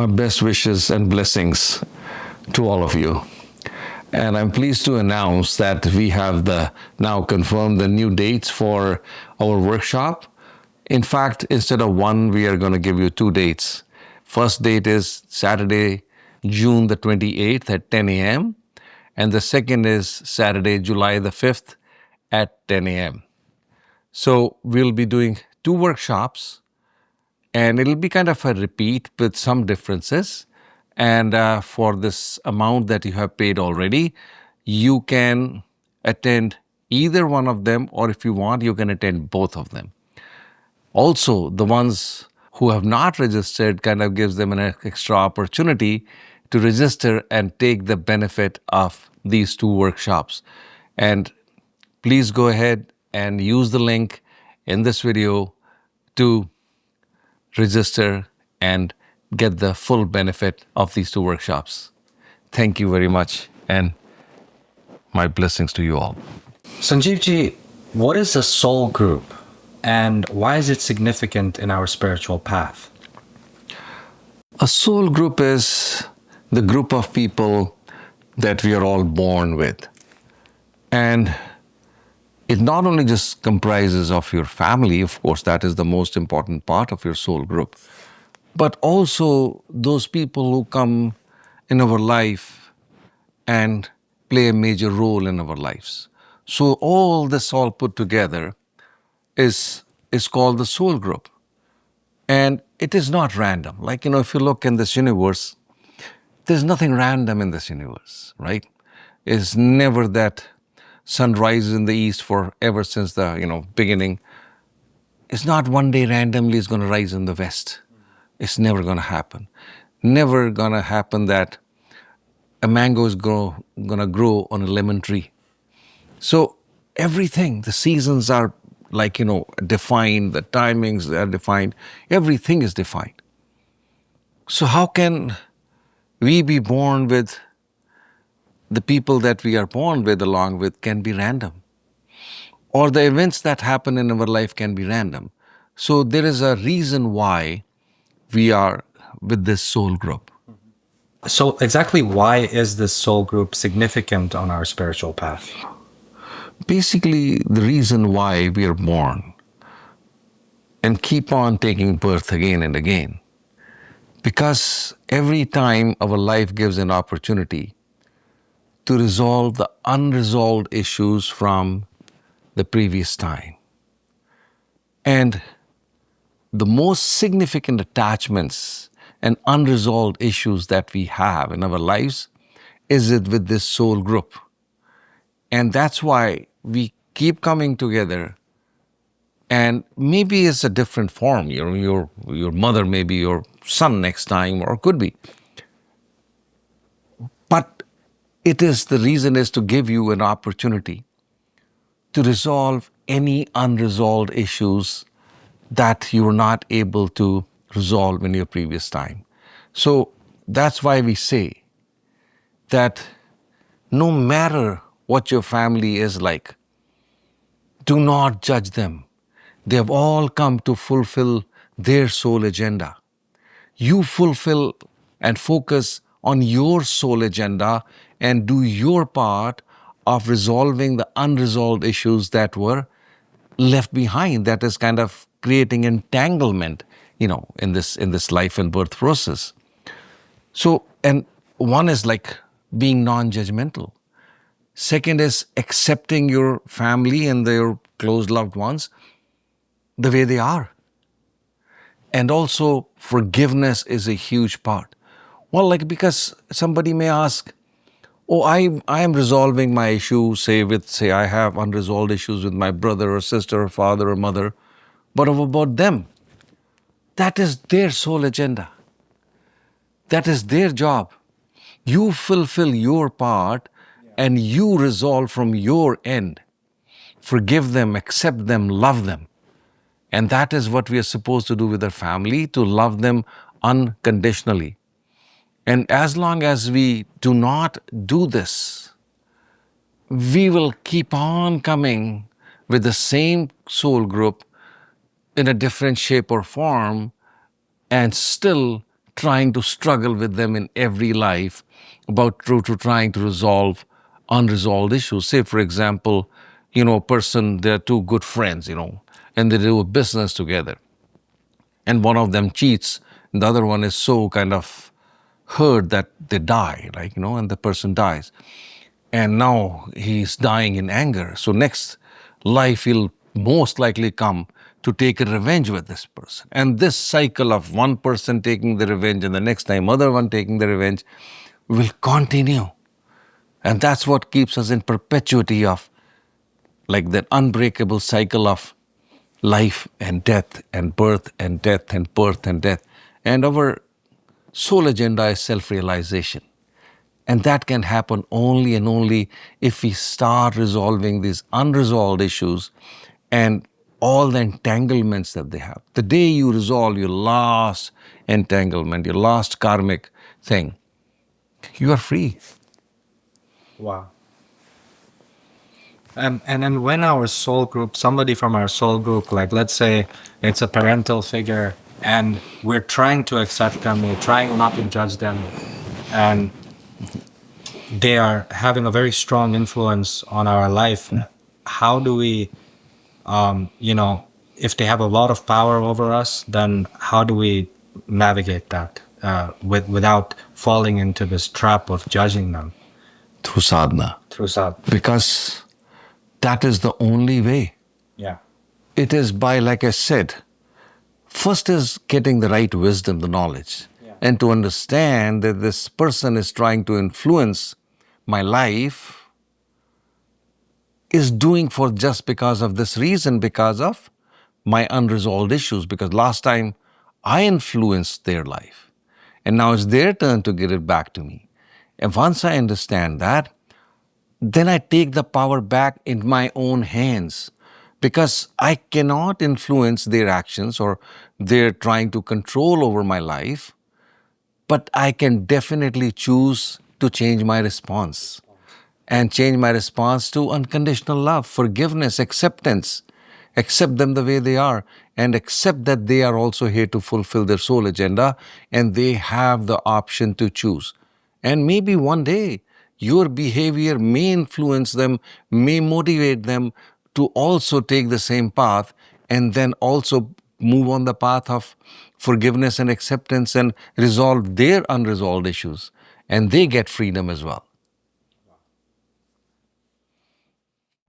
My best wishes and blessings to all of you. And I'm pleased to announce that we have now confirmed the new dates for our workshop. In fact, instead of one, we are going to give you 2 dates. First date is Saturday, June the 28th at 10 a.m. And the second is Saturday, July the 5th at 10 a.m. So we'll be doing 2 workshops, and it'll be kind of a repeat with some differences. And for this amount that you have paid already, you can attend either one of them, or if you want, you can attend both of them. Also, the ones who have not registered kind of gives them an extra opportunity to register and take the benefit of these 2 workshops. And please go ahead and use the link in this video to register and get the full benefit of these 2 workshops. Thank you very much, and my blessings to you all. Sanjeevji, what is a soul group, and why is it significant in our spiritual path? A soul group is the group of people that we are all born with. And it not only just comprises of your family, of course, that is the most important part of your soul group, but also those people who come in our life and play a major role in our lives. So all put together is called the soul group. And it is not random. Like, if you look in this universe, there's nothing random in this universe, right? It's never that sun rises in the east ever since the beginning. It's not one day randomly it's going to rise in the west. It's never going to happen. Never going to happen that a mango is going to grow on a lemon tree. So everything, the seasons are defined, the timings are defined, everything is defined. So how can we be born with the people that we are born with along with can be random? Or the events that happen in our life can be random. So there is a reason why we are with this soul group. So exactly why is this soul group significant on our spiritual path? Basically, the reason why we are born and keep on taking birth again and again, because every time our life gives an opportunity to resolve the unresolved issues from the previous time. And the most significant attachments and unresolved issues that we have in our lives is it with this soul group. And that's why we keep coming together, and maybe it's a different form. Your mother may be your son next time, or could be. But the reason is to give you an opportunity to resolve any unresolved issues that you were not able to resolve in your previous time. So that's why we say that no matter what your family is like, do not judge them. They have all come to fulfill their soul agenda. You fulfill and focus on your soul agenda and do your part of resolving the unresolved issues that were left behind, that is kind of creating entanglement, in this life and birth process. So, and one is like being non-judgmental. Second is accepting your family and their close loved ones the way they are. And also forgiveness is a huge part. Well, because somebody may ask, I am resolving my issue, say I have unresolved issues with my brother or sister or father or mother, but what about them? That is their soul agenda. That is their job. You fulfill your part and you resolve from your end. Forgive them, accept them, love them. And that is what we are supposed to do with our family, to love them unconditionally. And as long as we do not do this, we will keep on coming with the same soul group in a different shape or form and still trying to struggle with them in every life about trying to resolve unresolved issues. Say, for example, a person, they're two good friends, and they do a business together, and one of them cheats, and the other one is so kind of hurt that they die, and the person dies. And now he's dying in anger. So next life he'll most likely come to take a revenge with this person. And this cycle of one person taking the revenge and the next time other one taking the revenge will continue. And that's what keeps us in perpetuity of like that unbreakable cycle of life and death and birth and death and birth and death. And our sole agenda is self-realization. And that can happen only and only if we start resolving these unresolved issues and all the entanglements that they have. The day you resolve your last entanglement, your last karmic thing, you are free. Wow. And then when our soul group, somebody from our soul group, like let's say it's a parental figure, and we're trying to accept them, we're trying not to judge them, and they are having a very strong influence on our life, how do we, if they have a lot of power over us, then how do we navigate that without falling into this trap of judging them? Through sadhana. Through sadhana. Because that is the only way. Yeah. It is by, like I said, first is getting the right wisdom, the knowledge, and to understand that this person is trying to influence my life, is doing for just because of this reason, because of my unresolved issues, because last time I influenced their life and now it's their turn to give it back to me. And once I understand that, then I take the power back in my own hands, because I cannot influence their actions or their trying to control over my life, but I can definitely choose to change my response and change my response to unconditional love, forgiveness, acceptance. Accept them the way they are and accept that they are also here to fulfill their soul agenda and they have the option to choose. And maybe one day your behavior may influence them, may motivate them to also take the same path and then also move on the path of forgiveness and acceptance and resolve their unresolved issues. And they get freedom as well.